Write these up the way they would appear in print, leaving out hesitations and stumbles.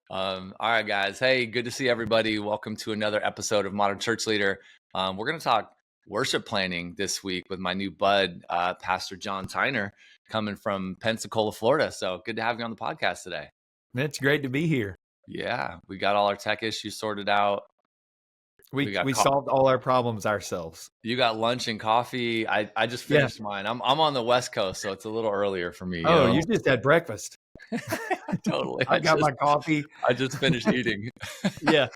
All right, guys. Hey, good to see everybody. Welcome to another episode of Modern Church Leader. We're going to talk worship planning this week with my new bud, Pastor Jon Tyner, coming from Pensacola, Florida. So good to have you on the podcast today. It's great to be here. Yeah, we got all our tech issues sorted out. We solved all our problems ourselves. You got lunch and coffee. I just finished mine. I'm on the West Coast, so it's a little earlier for me. Oh, you just had breakfast. Totally. I got my coffee. I just finished eating. Yeah.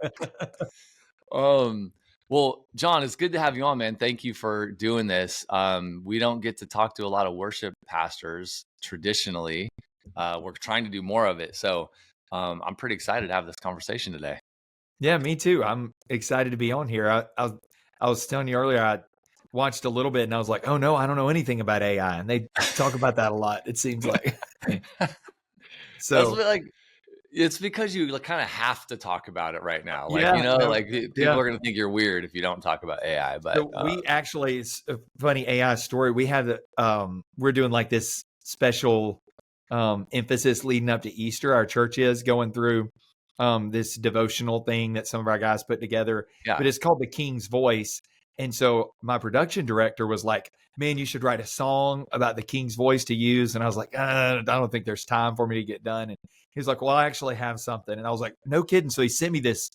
Well, Jon, it's good to have you on, man. Thank you for doing this. We don't get to talk to a lot of worship pastors traditionally. We're trying to do more of it. So I'm pretty excited to have this conversation today. Yeah, me too. I'm excited to be on here. I was telling you earlier, I watched a little bit and I was like, oh no, I don't know anything about AI. And they talk about that a lot, it seems like. So it's because you kind of have to talk about it right now. Like, people are going to think you're weird if you don't talk about AI. But so we actually, it's a funny AI story. We have we're doing like this special emphasis leading up to Easter. Our church is going through this devotional thing that some of our guys put together, but it's called The King's Voice. And so my production director was like, man, you should write a song about the King's voice to use. And I was like, I don't think there's time for me to get done. And he was like, well, I actually have something. And I was like, no kidding. So he sent me this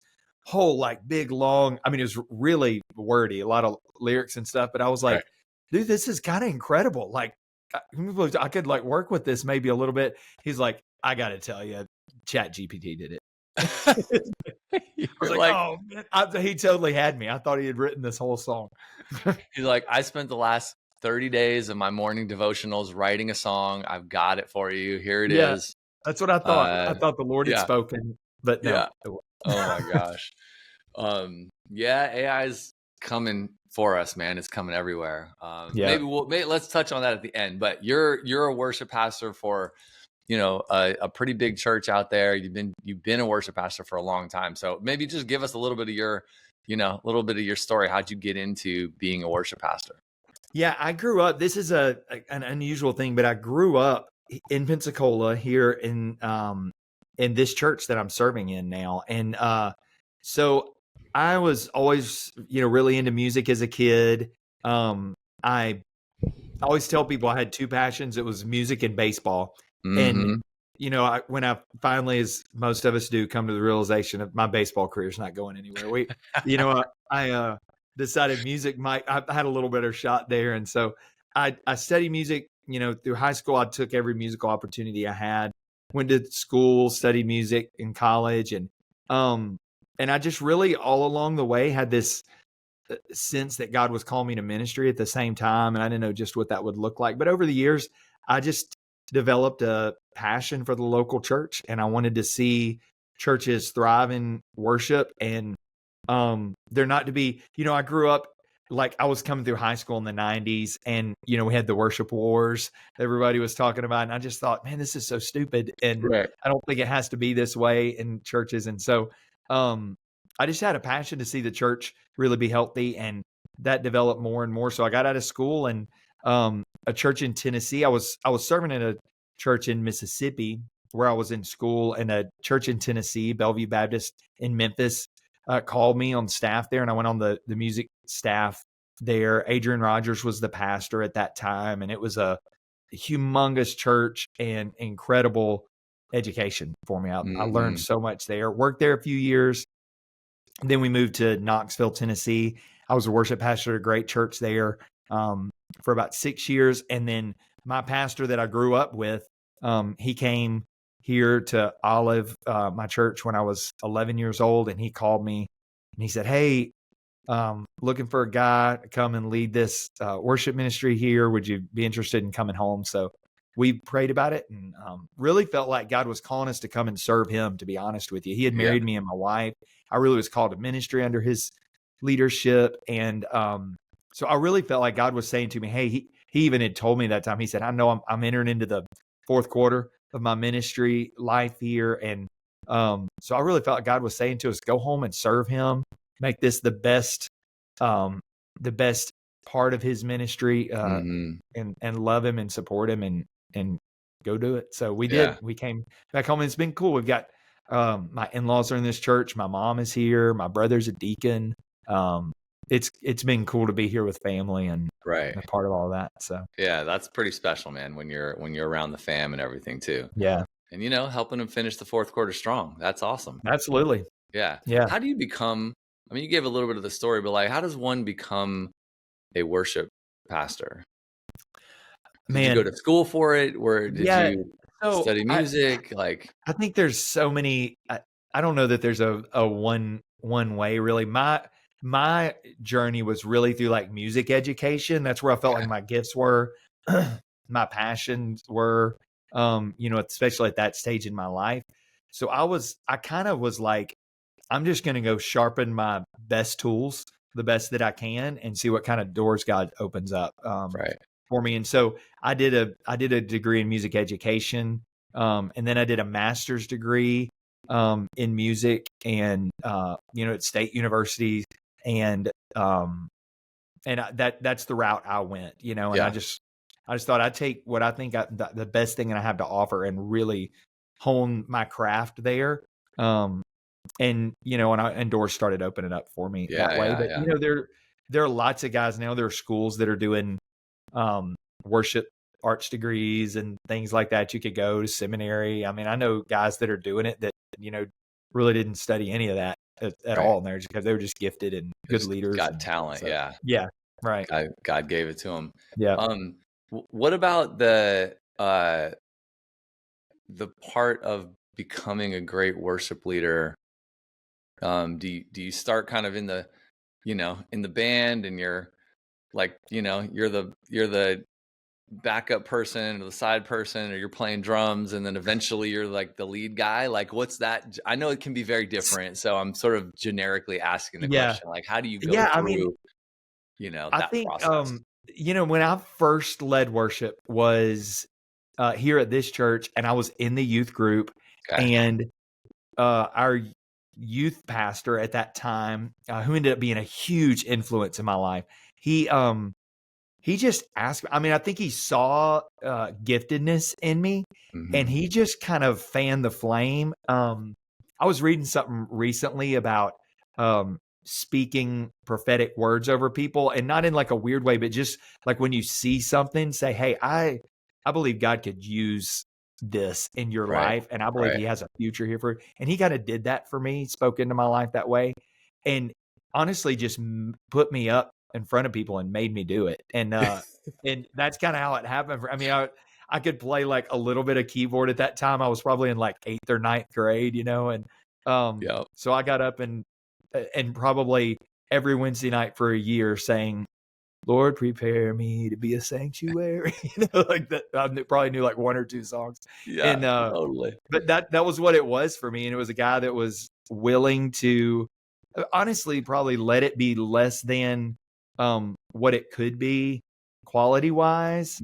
whole like big, long, I mean, it was really wordy, a lot of lyrics and stuff. But I was like, dude, this is kind of incredible. Like I could like work with this maybe a little bit. He's like, I got to tell you, ChatGPT did it. I was like, oh, man. He totally had me. I thought he had written this whole song. He's like, I spent the last 30 days of my morning devotionals writing a song. I've got it for you. Here it is. That's what I thought. I thought the Lord had spoken, but no. Yeah. Oh my gosh. AI is coming for us, man. It's coming everywhere. Maybe let's touch on that at the end. But you're a worship pastor for a pretty big church out there. You've been a worship pastor for a long time. So maybe just give us a little bit of your story. How'd you get into being a worship pastor? Yeah, I grew up, this is an unusual thing, but I grew up in Pensacola here in this church that I'm serving in now. And so I was always, really into music as a kid. I always tell people I had two passions. It was music and baseball. And, when I finally, as most of us do, come to the realization of my baseball career is not going anywhere. I decided music I had a little better shot there. And so I studied music, through high school. I took every musical opportunity I had, went to school, studied music in college. And I just really all along the way had this sense that God was calling me to ministry at the same time. And I didn't know just what that would look like. But over the years, I just developed a passion for the local church, and I wanted to see churches thrive in worship. And they're not to be, I grew up like I was coming through high school in the 90s, and we had the worship wars everybody was talking about, and I just thought, man, this is so stupid, and I don't think it has to be this way in churches. And so I just had a passion to see the church really be healthy, and that developed more and more. So I got out of school, and a church in Tennessee. I was serving in a church in Mississippi where I was in school, and a church in Tennessee, Bellevue Baptist in Memphis, called me on staff there, and I went on the music staff there. Adrian Rogers was the pastor at that time, and it was a humongous church and incredible education for me. I learned so much there. Worked there a few years. Then we moved to Knoxville, Tennessee. I was a worship pastor at a great church there for about 6 years. And then my pastor that I grew up with, he came here to Olive, my church, when I was 11 years old. And he called me and he said, hey, looking for a guy to come and lead this worship ministry here. Would you be interested in coming home? So we prayed about it, and really felt like God was calling us to come and serve him, to be honest with you. He had married me and my wife. I really was called to ministry under his leadership. And so I really felt like God was saying to me, hey, he even had told me that time, he said, I know I'm entering into the fourth quarter of my ministry life here. And so I really felt like God was saying to us, go home and serve him, make this the best part of his ministry, and love him and support him and go do it. So we did. We came back home, and it's been cool. We've got My in-laws are in this church. My mom is here. My brother's a deacon. It's been cool to be here with family and a part of all that. So yeah, that's pretty special, man. When you're around the fam and everything too. yeah, and helping them finish the fourth quarter strong. That's awesome. absolutely. Yeah. Yeah. How do you become? I mean, you gave a little bit of the story, but like, how does one become a worship pastor? Did you go to school for it? Or did you study music? I think there's so many. I don't know that there's a one way really. My journey was really through like music education. That's where I felt like my gifts were, my passions were. Especially at that stage in my life. So I kind of was like, I'm just going to go sharpen my best tools, the best that I can, and see what kind of doors God opens up for me. And so I did a degree in music education, and then I did a master's degree in music, and at State University, and that's the route I went. And I just thought I'd take what I think the best thing that I have to offer and really hone my craft there. And doors started opening up for me that way. But there are lots of guys now. There are schools that are doing worship arts degrees and things like that. You could go to seminary. I mean, I know guys that are doing it that really didn't study any of that at all, and they're just because they were just gifted and good leaders. Got talent, yeah, right. God gave it to them. Yeah. What about the part of becoming a great worship leader? Do you start kind of in the in the band, and you're like you're the backup person or the side person, or you're playing drums, and then eventually you're like the lead guy? Like, what's that? I know it can be very different, so I'm sort of generically asking the question, like, how do you go through I mean, that process? When I first led worship was here at this church, and I was in the youth group, and our youth pastor at that time, who ended up being a huge influence in my life, he just asked, I mean, I think he saw giftedness in me, and he just kind of fanned the flame. I was reading something recently about speaking prophetic words over people, and not in like a weird way, but just like when you see something, say, hey, I believe God could use this in your life, and I believe he has a future here for it. And he kind of did that for me, spoke into my life that way, and honestly just put me up in front of people and made me do it. And and that's kind of how it happened. I mean, I could play like a little bit of keyboard at that time. I was probably in like 8th or 9th grade, and so I got up and probably every Wednesday night for a year saying, Lord, prepare me to be a sanctuary. Like that. I probably knew like 1 or 2 songs. Yeah, and, totally. But that was what it was for me. And it was a guy that was willing to honestly probably let it be less than what it could be quality wise,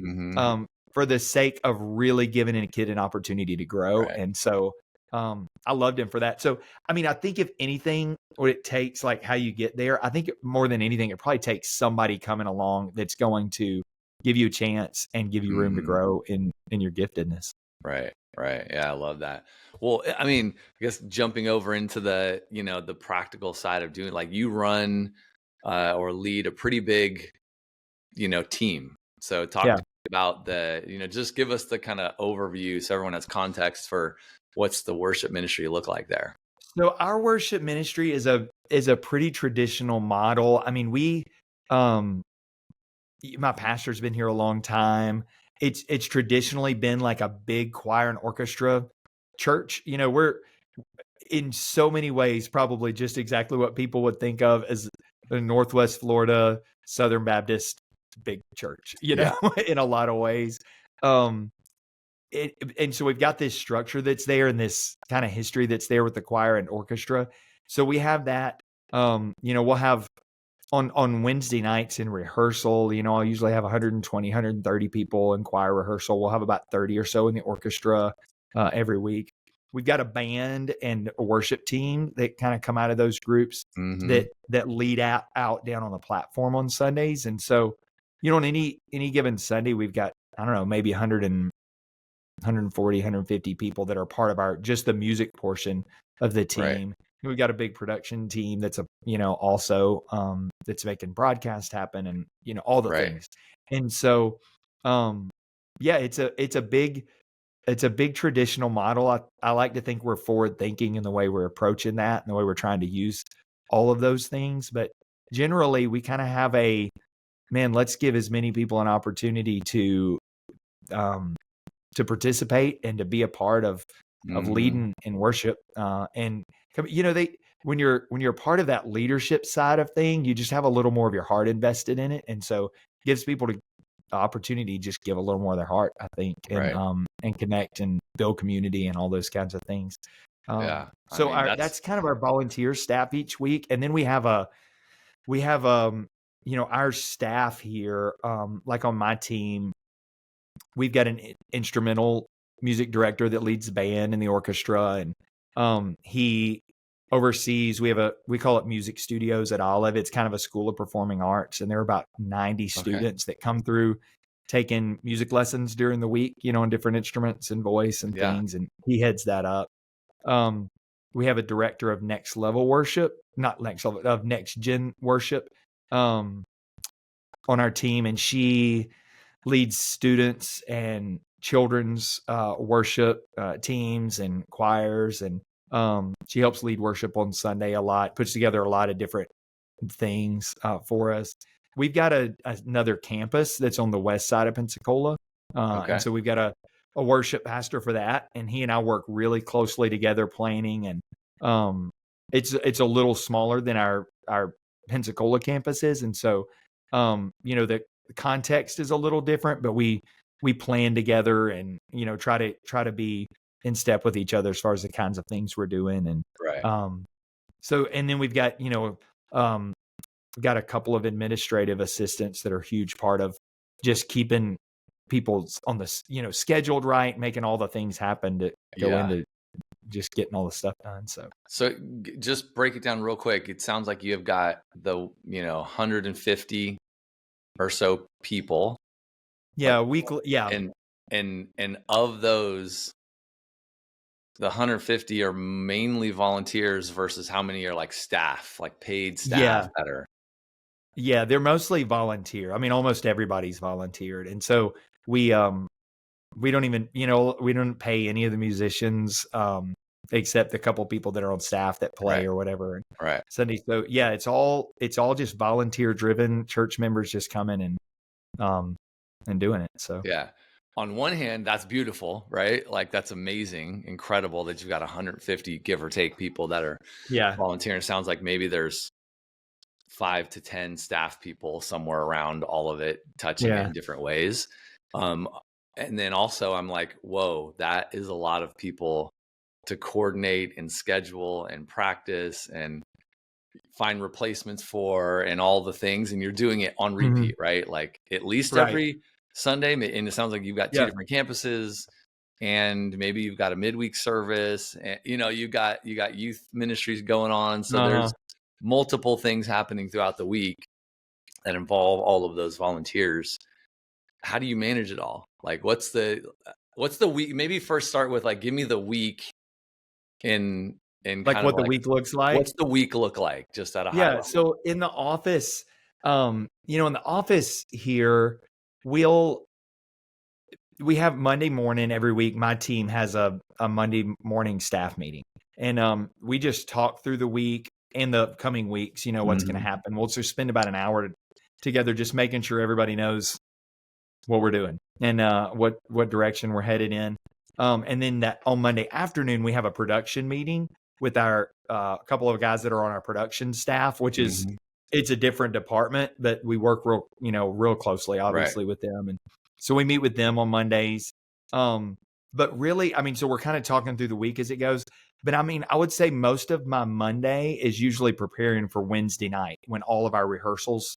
for the sake of really giving a kid an opportunity to grow. And so I loved him for that. So, I mean, I think if anything, what it takes, like how you get there, I think more than anything, it probably takes somebody coming along that's going to give you a chance and give you room to grow in your giftedness. Right. Yeah, I love that. Well, I mean, I guess jumping over into the, the practical side of doing, like, you run or lead a pretty big, team. So talk about the, just give us the kind of overview so everyone has context for what's the worship ministry look like there. So our worship ministry is a pretty traditional model. I mean, my pastor's been here a long time. It's traditionally been like a big choir and orchestra church. We're in so many ways probably just exactly what people would think of as the Northwest Florida Southern Baptist big church, in a lot of ways. And so we've got this structure that's there and this kind of history that's there with the choir and orchestra. So we have that. We'll have on Wednesday nights in rehearsal, I'll usually have 120, 130 people in choir rehearsal. We'll have about 30 or so in the orchestra every week. We've got a band and a worship team that kind of come out of those groups that lead out down on the platform on Sundays. And so, on any given Sunday, we've got, I don't know, maybe 150 140, 150 people that are part of just the music portion of the team. Right. We've got a big production team that's also that's making broadcast happen and all the things. And so it's a big traditional model. I like to think we're forward thinking in the way we're approaching that and the way we're trying to use all of those things. But generally we kind of have let's give as many people an opportunity to participate and to be a part of leading in worship. And when you're a part of that leadership side of thing, you just have a little more of your heart invested in it. And so it gives people the opportunity to just give a little more of their heart, I think, and connect and build community and all those kinds of things. That's kind of our volunteer staff each week. And then we have our staff here, like on my team, we've got an instrumental music director that leads the band and the orchestra, and he oversees. We call it Music Studios at Olive. It's kind of a school of performing arts, and there are about 90 students that come through taking music lessons during the week, on different instruments and voice and things, and he heads that up. We have a director of Next Level Worship, not Next Level, of Next Gen Worship, on our team, and she leads students and children's worship teams and choirs, and she helps lead worship on Sunday a lot, puts together a lot of different things for us. We've got another campus that's on the west side of Pensacola, and so we've got a worship pastor for that, and he and I work really closely together planning, and it's a little smaller than our Pensacola campus is, and so the context is a little different, but we plan together and try to be in step with each other as far as the kinds of things we're doing. And and then we've got got a couple of administrative assistants that are a huge part of just keeping people on the scheduled right, making all the things happen to go into just getting all the stuff done. So just break it down real quick. It sounds like you have got the 150 or so people. Weekly. And of those, the 150 are mainly volunteers versus how many are like staff, like paid staff that are. Yeah, they're mostly volunteer. I mean, almost everybody's volunteered. And so we don't even, we don't pay any of the musicians except a couple people that are on staff that play or whatever. Sunday. So it's all just volunteer driven, church members just coming and doing it. So on one hand, that's beautiful, right? Like that's amazing, incredible that you've got 150 give or take people that are volunteering. It sounds like maybe there's 5 to 10 staff people somewhere around all of it, touching it in different ways. And then also I'm like, whoa, that is a lot of people to coordinate and schedule and practice and find replacements for and all the things. And you're doing it on repeat, right? Like at least every Sunday. And it sounds like you've got 2 different campuses, and maybe you've got a midweek service, and you got youth ministries going on. So there's multiple things happening throughout the week that involve all of those volunteers. How do you manage it all? Like what's the week? Maybe first start with like, give me the week in like what the week looks like. What's the week look like just at a high level? So in the office, in the office here, we have Monday morning every week. My team has a Monday morning staff meeting, and we just talk through the week and the coming weeks, what's going to happen. We'll just spend about an hour together just making sure everybody knows what we're doing and what direction we're headed in. And then on Monday afternoon, we have a production meeting with our couple of guys that are on our production staff, which is it's a different department, but we work real closely, obviously, with them. And so we meet with them on Mondays. But really, I mean, so we're kind of talking through the week as it goes. But I mean, I would say most of my Monday is usually preparing for Wednesday night when all of our rehearsals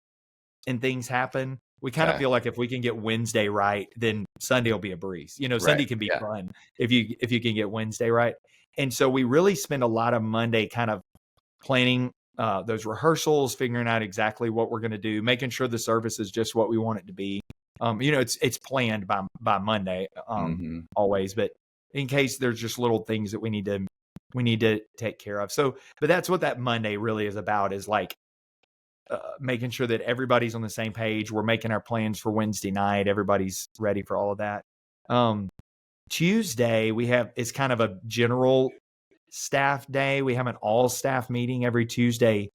and things happen. We kind of feel like if we can get Wednesday right, then Sunday will be a breeze. Sunday can be fun if you can get Wednesday right. And so we really spend a lot of Monday kind of planning those rehearsals, figuring out exactly what we're going to do, making sure the service is just what we want it to be. It's planned by Monday, always, but in case there's just little things that we need to take care of. So, but that's what that Monday really is about, is like making sure that everybody's on the same page. We're making our plans for Wednesday night. Everybody's ready for all of that. Tuesday it's kind of a general staff day. We have an all staff meeting every Tuesday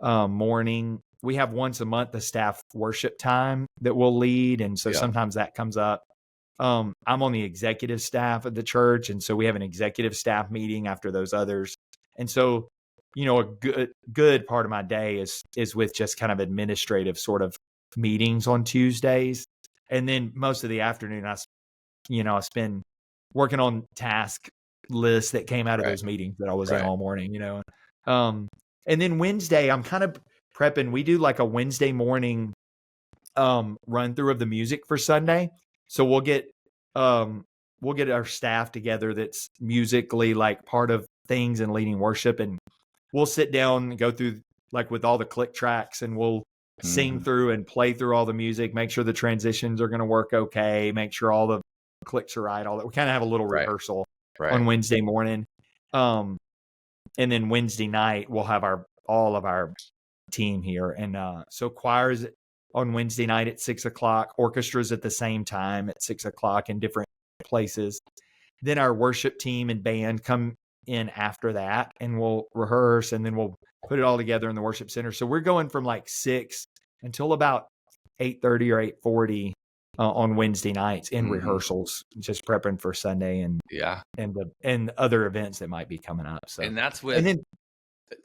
morning. We have once a month a staff worship time that we'll lead, and so sometimes that comes up. I'm on the executive staff of the church, and so we have an executive staff meeting after those others. And so, a good part of my day is with just kind of administrative sort of meetings on Tuesdays, and then most of the afternoon I spend working on task lists that came out of those meetings that I was in all morning. And then Wednesday I'm kind of prepping. We do like a Wednesday morning run through of the music for Sunday. So we'll get our staff together that's musically like part of things and leading worship, and we'll sit down and go through like with all the click tracks, and we'll sing through and play through all the music, make sure the transitions are going to work okay, make sure all the clicks are right, all that. We kind of have a little rehearsal on Wednesday morning. And then Wednesday night we'll have all of our team here. And so choirs on Wednesday night at 6:00, orchestras at the same time at 6:00 in different places. Then our worship team and band come in after that, and we'll rehearse, and then we'll put it all together in the worship center. So we're going from like 6 until about 8:30 or 8:40 on Wednesday nights in rehearsals, just prepping for Sunday and other events that might be coming up. So, and that's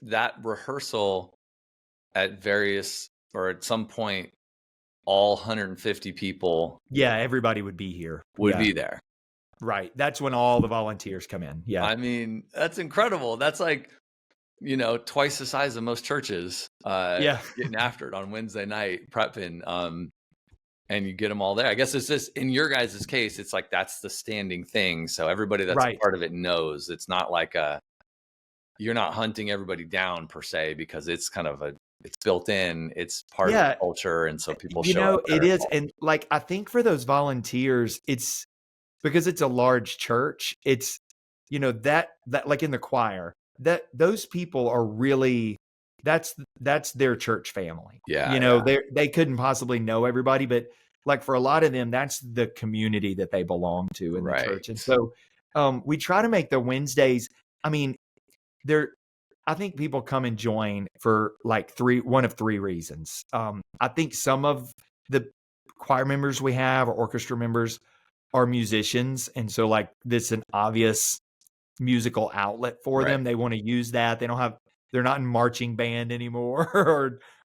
that rehearsal at various, or at some point, all 150 people. Yeah, everybody would be here. Would be there. Right. That's when all the volunteers come in. Yeah. I mean, that's incredible. That's like, twice the size of most churches getting after it on Wednesday night, prepping. And you get them all there. I guess it's just, in your guys' case, it's like that's the standing thing. So everybody that's a part of it knows. It's not like you're not hunting everybody down per se, because it's kind of it's built in, it's part of the culture. And so people show up. It is. And like, I think for those volunteers, it's because it's a large church. It's, that like in the choir, that those people are really, that's their church family. They couldn't possibly know everybody, but like for a lot of them, that's the community that they belong to in the church. And so we try to make the Wednesdays, I mean, I think people come and join for like one of three reasons. I think some of the choir members we have, or orchestra members, are musicians. And so like this is an obvious musical outlet for them. They want to use that. They're not in marching band anymore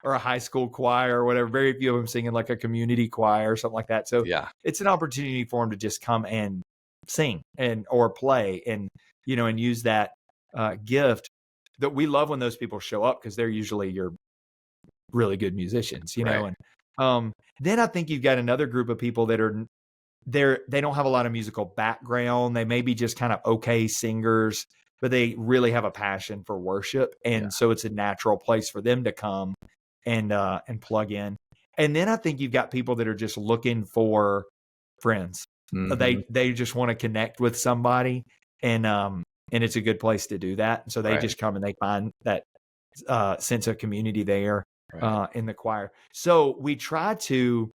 or a high school choir or whatever. Very few of them singing like a community choir or something like that. So it's an opportunity for them to just come and sing or play and use that gift that we love when those people show up, because they're usually your really good musicians, know. And then I think you've got another group of people that are they don't have a lot of musical background. They may be just kind of okay singers, but they really have a passion for worship. And so it's a natural place for them to come and plug in. And then I think you've got people that are just looking for friends. They just want to connect with somebody, and it's a good place to do that. And so they just come and they find that sense of community there in the choir. So we try to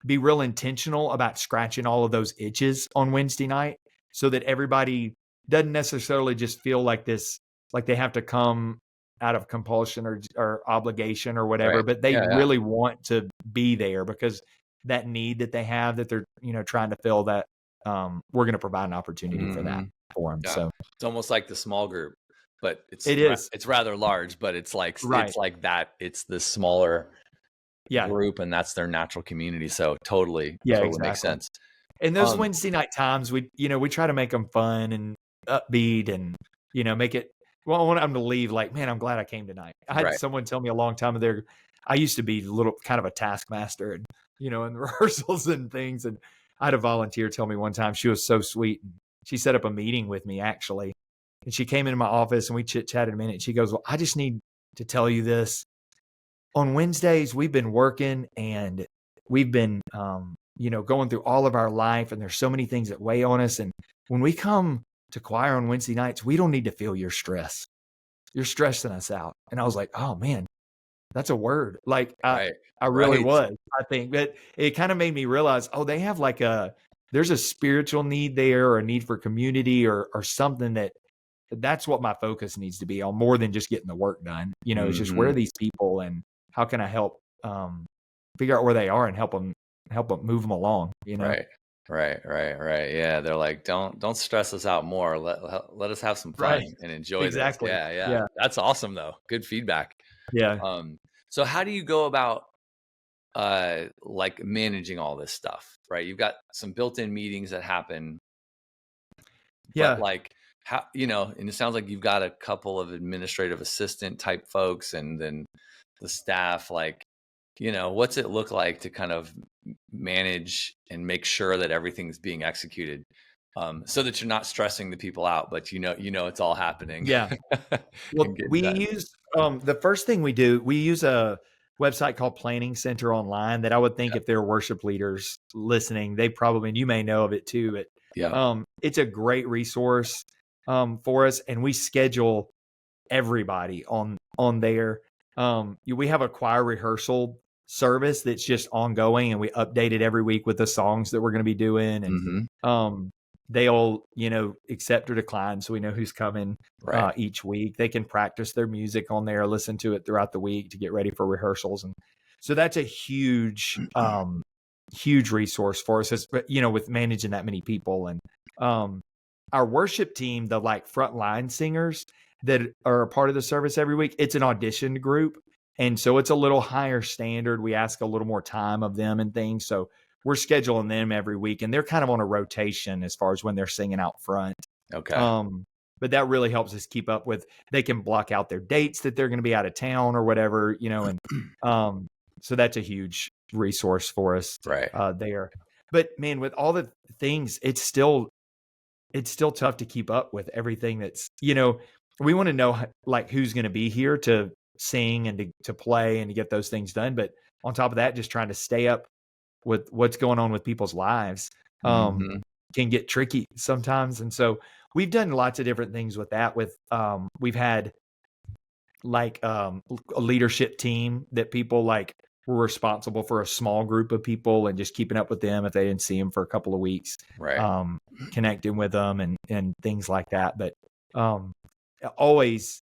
be real intentional about scratching all of those itches on Wednesday night, so that everybody doesn't necessarily just feel like this, like they have to come out of compulsion or obligation or whatever, but they really want to be there because that need that they have, that they're, trying to fill, that we're going to provide an opportunity for that for them. So it's almost like the small group, but it's rather large, but it's like, it's like that. It's the smaller group, and that's their natural community. So totally makes sense. And those Wednesday night times, we try to make them fun and upbeat, and make it. Well, I want them to leave like, man, I'm glad I came tonight. I had someone tell me a long time ago, I used to be a little kind of a taskmaster, and in the rehearsals and things. And I had a volunteer tell me one time, she was so sweet. She set up a meeting with me actually, and she came into my office and we chit chatted a minute. She goes, "Well, I just need to tell you this. On Wednesdays, we've been working, and we've been going through all of our life, and there's so many things that weigh on us. And when we come to choir on Wednesday nights, we don't need to feel your stress. You're stressing us out. And I was like, oh man, that's a word. Like I really was, I think. But it kind of made me realize, oh, they have like there's a spiritual need there, or a need for community, or something that's what my focus needs to be on, more than just getting the work done. It's just, where are these people, and how can I help figure out where they are and help them move them along, Right. Yeah. They're like, don't stress us out more. Let us have some fun and enjoy exactly. this. Yeah. That's awesome though. Good feedback. Yeah. So how do you go about like managing all this stuff, right? You've got some built-in meetings that happen, but like how, and it sounds like you've got a couple of administrative assistant type folks, and then the staff, like, what's it look like to kind of manage and make sure that everything's being executed, so that you're not stressing the people out, but it's all happening. Yeah. Well, we use the first thing we do, we use a website called Planning Center Online that I would think if there are worship leaders listening, they probably, and you may know of it too. It's a great resource for us, and we schedule everybody on there. We have a choir rehearsal service that's just ongoing, and we update it every week with the songs that we're going to be doing, and they'll accept or decline, so we know who's coming each week. They can practice their music on there, listen to it throughout the week to get ready for rehearsals. And so that's a huge huge resource for us, with managing that many people. And our worship team, the like frontline singers that are a part of the service every week, it's an auditioned group, and so it's a little higher standard. We ask a little more time of them and things, so we're scheduling them every week, and they're kind of on a rotation as far as when they're singing out front. Okay. But that really helps us keep up with, they can block out their dates that they're going to be out of town or whatever, and so that's a huge resource for us there. But man, with all the things, it's still tough to keep up with everything that's, we want to know like who's going to be here to sing and to play and to get those things done. But on top of that, just trying to stay up with what's going on with people's lives can get tricky sometimes. And so we've done lots of different things with that. We've had like a leadership team that people like were responsible for a small group of people and just keeping up with them if they didn't see them for a couple of weeks, connecting with them and things like that. But always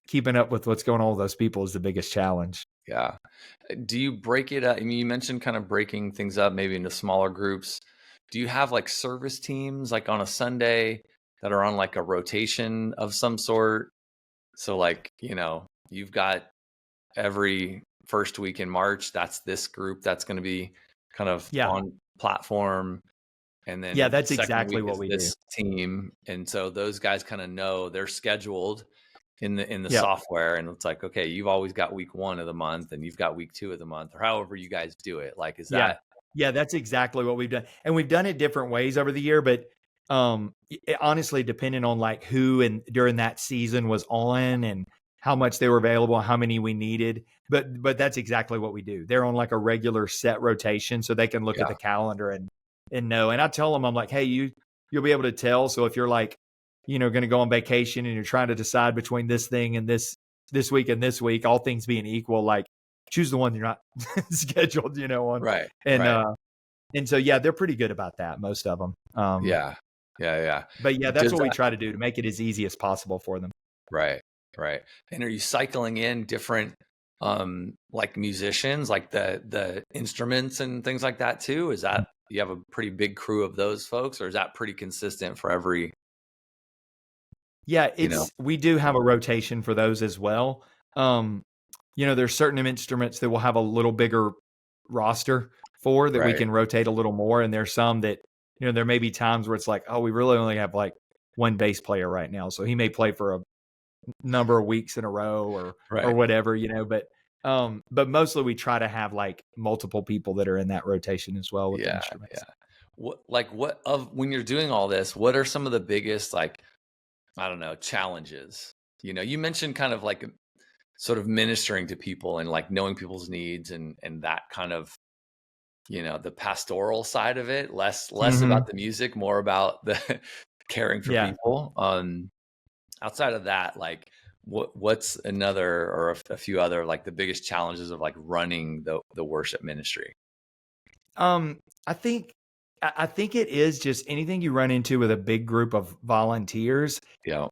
keeping up with what's going on with those people is the biggest challenge. Yeah. Do you break it up? I mean, you mentioned kind of breaking things up maybe into smaller groups. Do you have like service teams like on a Sunday that are on like a rotation of some sort? So like, you've got every first week in March, that's this group that's going to be kind of on platform. And then that's exactly what we do. Team. And so those guys kind of know they're scheduled in the software, and it's like, okay, you've always got week 1 of the month and you've got week 2 of the month, or however you guys do it. Like, is that? Yeah, that's exactly what we've done. And we've done it different ways over the year, but honestly, depending on like who and during that season was on and how much they were available, how many we needed. But that's exactly what we do. They're on like a regular set rotation, so they can look at the calendar and know. And I tell them, I'm like, hey, you'll be able to tell. So if you're like, going to go on vacation and you're trying to decide between this thing and this week and this week, all things being equal, like choose the one you're not scheduled, on. Right. And so, they're pretty good about that. Most of them. Yeah. But that's what we try to do to make it as easy as possible for them. Right. And are you cycling in different, like musicians, like the instruments and things like that too? Is that, you have a pretty big crew of those folks, or is that pretty consistent for every? Yeah, we do have a rotation for those as well. There's certain instruments that will have a little bigger roster for that we can rotate a little more. And there's some that, there may be times where it's like, oh, we really only have like one bass player right now, so he may play for a number of weeks in a row or whatever, but mostly we try to have like multiple people that are in that rotation as well with the instruments. When you're doing all this, what are some of the biggest, like, I don't know, challenges? You mentioned kind of like sort of ministering to people and like knowing people's needs and that kind of the pastoral side of it, less Mm-hmm. about the music, more about the caring for people. Outside of that, like what's another or a few other like the biggest challenges of like running the worship ministry? I think it is just anything you run into with a big group of volunteers. Yeah.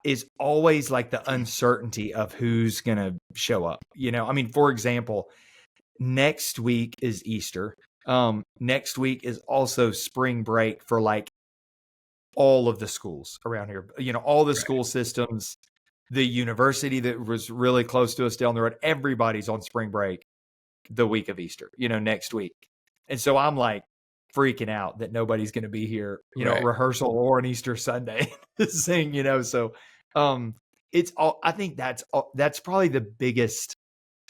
Is always like the uncertainty of who's going to show up. I mean, for example, next week is Easter. Next week is also spring break for like all of the schools around here. All the school systems, the university that was really close to us down the road, everybody's on spring break the week of Easter, next week. And so I'm like freaking out that nobody's going to be here, rehearsal or an Easter Sunday to sing, so it's all, I think that's probably the biggest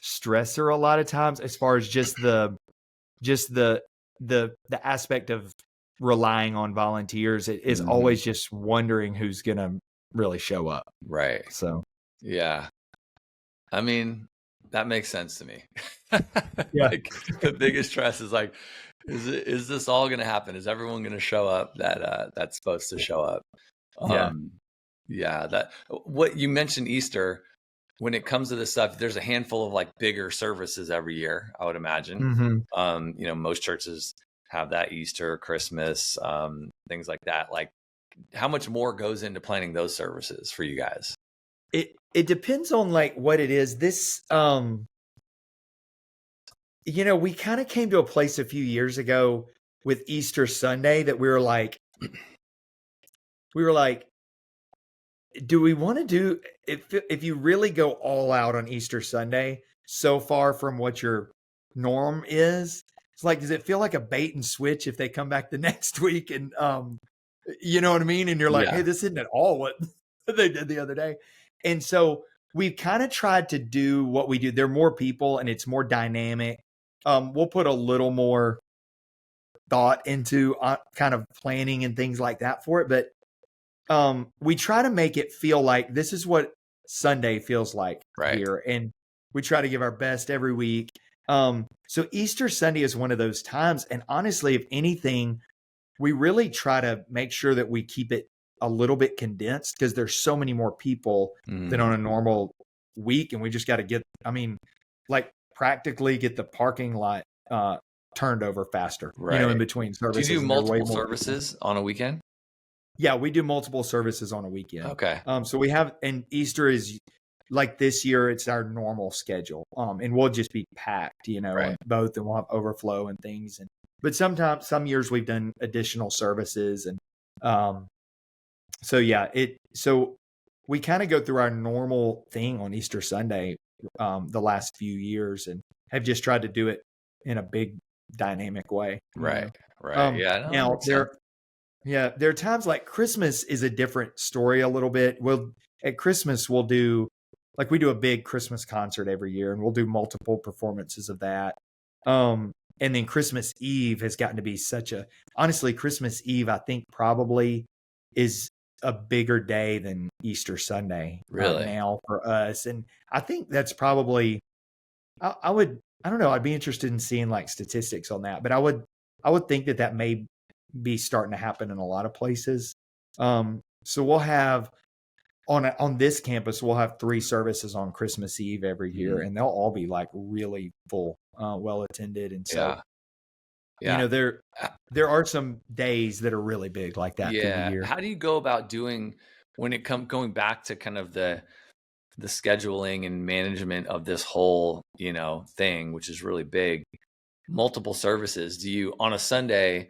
stressor a lot of times, as far as just the aspect of relying on volunteers. It is always just wondering who's going to really show up. Right. So, yeah. I mean, that makes sense to me. Yeah. Like the biggest stress is like, is this all going to happen? Is everyone going to show up that's supposed to show up? Yeah. That what you mentioned Easter, when it comes to this stuff, there's a handful of like bigger services every year, I would imagine. Most churches have that Easter, Christmas, things like that. Like how much more goes into planning those services for you guys? It depends on like what it is. This, we kind of came to a place a few years ago with Easter Sunday that we were like, do we want to do, if you really go all out on Easter Sunday, so far from what your norm is, it's like, does it feel like a bait and switch if they come back the next week and, you know what I mean? And you're like, hey, this isn't at all what they did the other day. And so we've kind of tried to do what we do. There are more people and it's more dynamic. We'll put a little more thought into kind of planning and things like that for it. But we try to make it feel like this is what Sunday feels like here. And we try to give our best every week. So Easter Sunday is one of those times. And honestly, if anything, we really try to make sure that we keep it a little bit condensed because there's so many more people than on a normal week. And we just got to practically get the parking lot turned over faster, in between services. Do you do multiple services on a weekend? Yeah, we do multiple services on a weekend. Okay. So we have, and Easter is like this year, it's our normal schedule. And we'll just be packed, both, and we'll have overflow and things. But sometimes, some years we've done additional services. And so we kind of go through our normal thing on Easter Sunday the last few years and have just tried to do it in a big dynamic way. Right. Now there are times like Christmas is a different story a little bit. At Christmas, we do a big Christmas concert every year, and we'll do multiple performances of that. And then Christmas Eve has gotten to be honestly, Christmas Eve, I think probably is a bigger day than Easter Sunday now for us. And I think that's probably, I don't know, I'd be interested in seeing like statistics on that, but I would think that may be starting to happen in a lot of places. So we'll have on this campus, we'll have 3 services on Christmas Eve every year, and they'll all be like really full, well attended. And so, there are some days that are really big like that through the year. How do you go about doing when it going back to kind of the scheduling and management of this whole, thing, which is really big, multiple services? Do you, on a Sunday,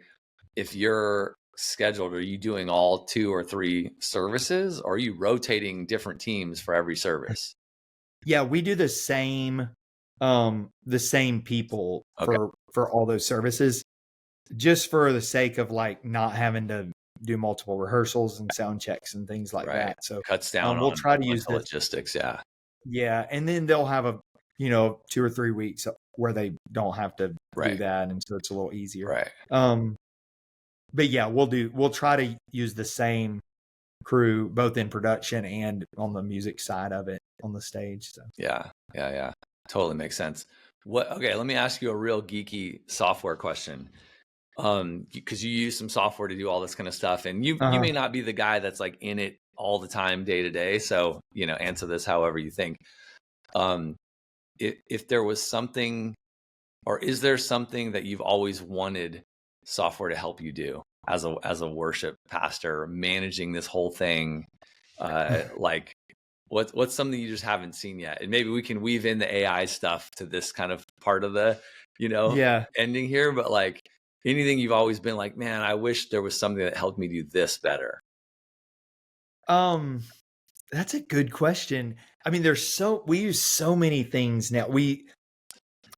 if you're scheduled, are you doing all 2 or 3 services, or are you rotating different teams for every service? Yeah, we do the same people for all those services, just for the sake of like not having to do multiple rehearsals and sound checks and things like that. So cuts down. We'll try to use the logistics. Yeah. And then they'll have 2 or 3 weeks where they don't have to do that. And so it's a little easier. But yeah, we'll try to use the same crew, both in production and on the music side of it on the stage. So. Yeah. Totally makes sense. Okay, let me ask you a real geeky software question. Because you use some software to do all this kind of stuff, and you may not be the guy that's like in it all the time, day to day. So, answer this however you think. If there was something, or is there something that you've always wanted software to help you do as a worship pastor, managing this whole thing? Like, what's something you just haven't seen yet? And maybe we can weave in the AI stuff to this kind of part of the, ending here. But like, anything you've always been like, man, I wish there was something that helped me do this better. That's a good question. I mean, we use so many things now.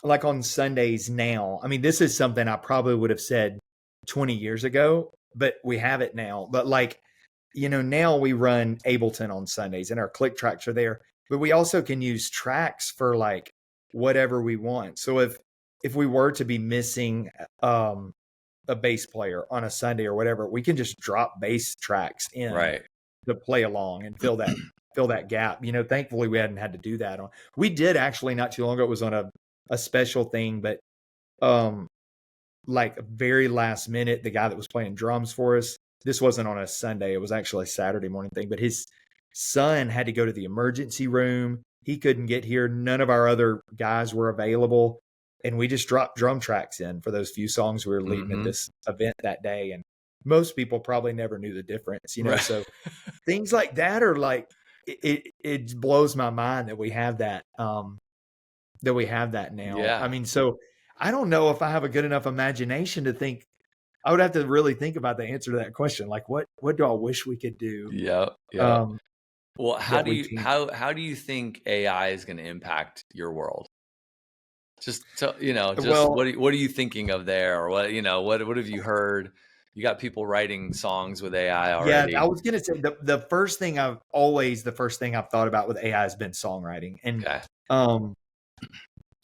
Like on Sundays now, I mean, this is something I probably would have said 20 years ago, but we have it now. But like, now we run Ableton on Sundays and our click tracks are there, but we also can use tracks for like whatever we want. So if we were to be missing a bass player on a Sunday or whatever, we can just drop bass tracks in to play along and fill that gap. Thankfully we hadn't had to do that we did actually not too long ago. It was on a special thing, but like very last minute, the guy that was playing drums for us, this wasn't on a Sunday, it was actually a Saturday morning thing, but his son had to go to the emergency room. He couldn't get here. None of our other guys were available. And we just dropped drum tracks in for those few songs we were leading at this event that day. And most people probably never knew the difference, So things like that are like, it blows my mind that we have that, now. Yeah. I mean, so I don't know if I have a good enough imagination to think. I would have to really think about the answer to that question. Like, what do I wish we could do? Yeah. Well, how do you think AI is going to impact your world? Just what are you thinking of there, or what have you heard? You got people writing songs with AI already. Yeah, I was going to say the first thing I've thought about with AI has been songwriting, and I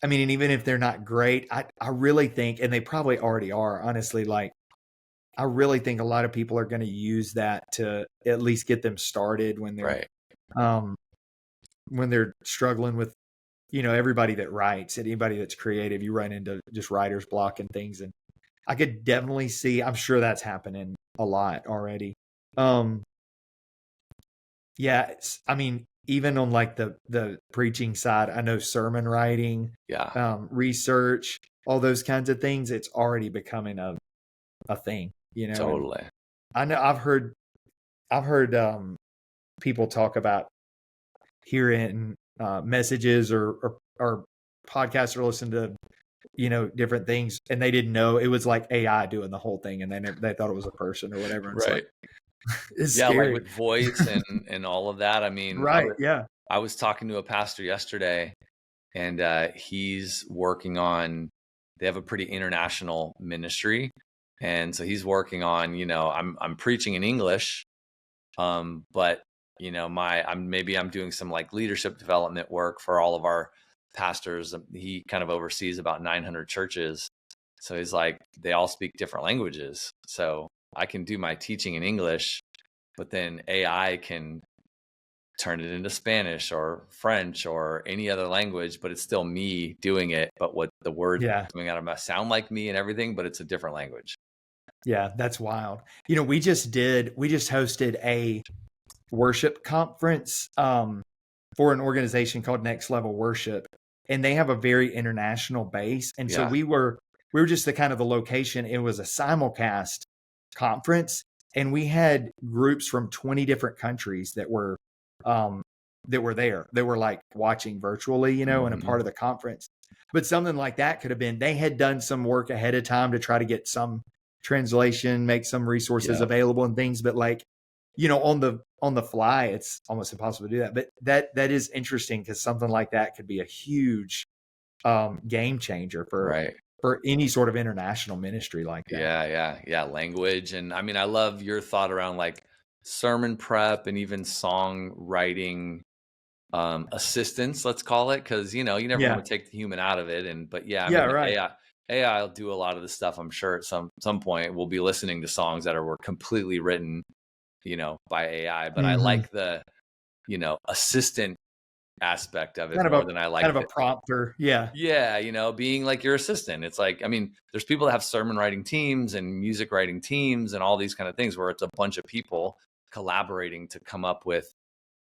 mean, and even if they're not great, I really think, and they probably already are, honestly, like I really think a lot of people are going to use that to at least get them started when they're struggling with, everybody that writes, anybody that's creative, you run into just writer's block and things. And I could definitely see, I'm sure that's happening a lot already. Yeah, I mean, even on like the preaching side, I know sermon writing, research, all those kinds of things, it's already becoming a thing, Totally. And I know I've heard people talk about hearing messages or podcasts or listen to different things, and they didn't know it was like AI doing the whole thing, and they thought it was a person or whatever. It's like, it's scary. Like with voice and all of that. I mean, I was talking to a pastor yesterday, and he's working on. They have a pretty international ministry, and so he's working on. I'm preaching in English, but I'm doing some like leadership development work for all of our pastors. He kind of oversees about 900 churches, so he's like, they all speak different languages, so I can do my teaching in English, but then AI can turn it into Spanish or French or any other language, but it's still me doing it. But what the word coming out of my sound like me and everything, but it's a different language. Yeah, that's wild. We just hosted a worship conference for an organization called Next Level Worship, and they have a very international base. And so we were just the kind of the location. It was a simulcast conference, and we had groups from 20 different countries that were there. They were like watching virtually, and a part of the conference. But something like that could have been, they had done some work ahead of time to try to get some translation, make some resources available and things. But like, on the fly, it's almost impossible to do that. But that is interesting, because something like that could be a huge game changer for any sort of international ministry like that. Yeah. Language. And I mean, I love your thought around like sermon prep and even songwriting assistance, let's call it, because you never want to take the human out of it. But AI will do a lot of the stuff. I'm sure at some point we'll be listening to songs that were completely written by AI. But I like the assistant aspect of it more than I like kind of a prompter. Yeah. Yeah, being like your assistant. It's like, I mean, there's people that have sermon writing teams and music writing teams and all these kind of things where it's a bunch of people collaborating to come up with,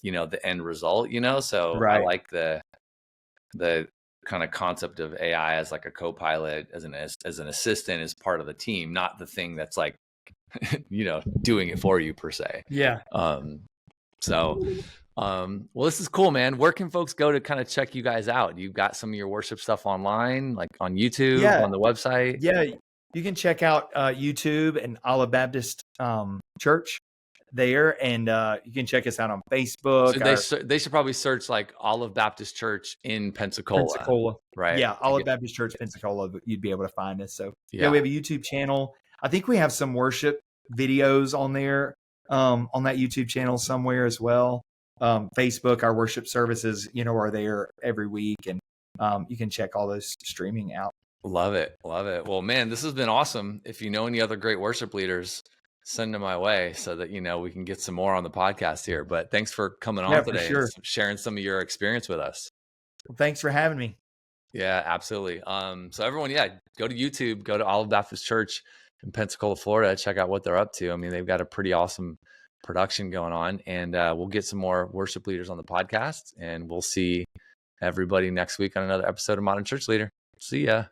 the end result, So I Right. like the kind of concept of AI as like a co-pilot, as an assistant, as part of the team, not the thing that's like, doing it for you per se. Yeah. Well, this is cool, man. Where can folks go to kind of check you guys out? You've got some of your worship stuff online, like on YouTube, on the website? Yeah. You can check out YouTube and Olive Baptist Church there. And you can check us out on Facebook. So they should probably search like Olive Baptist Church in Pensacola. Right. Yeah. Olive Baptist Church, Pensacola. You'd be able to find us. So yeah, we have a YouTube channel. I think we have some worship videos on there, on that YouTube channel somewhere as well. Facebook, our worship services, are there every week, and you can check all those streaming out. Love it. Well, man, this has been awesome. If you know any other great worship leaders, send them my way so that, we can get some more on the podcast here. But thanks for coming on today and sharing some of your experience with us. Well, thanks for having me. Yeah, absolutely. So everyone, go to YouTube, go to Olive Baptist Church in Pensacola, Florida, check out what they're up to. I mean, they've got a pretty awesome production going on, and we'll get some more worship leaders on the podcast, and we'll see everybody next week on another episode of Modern Church Leader. See ya.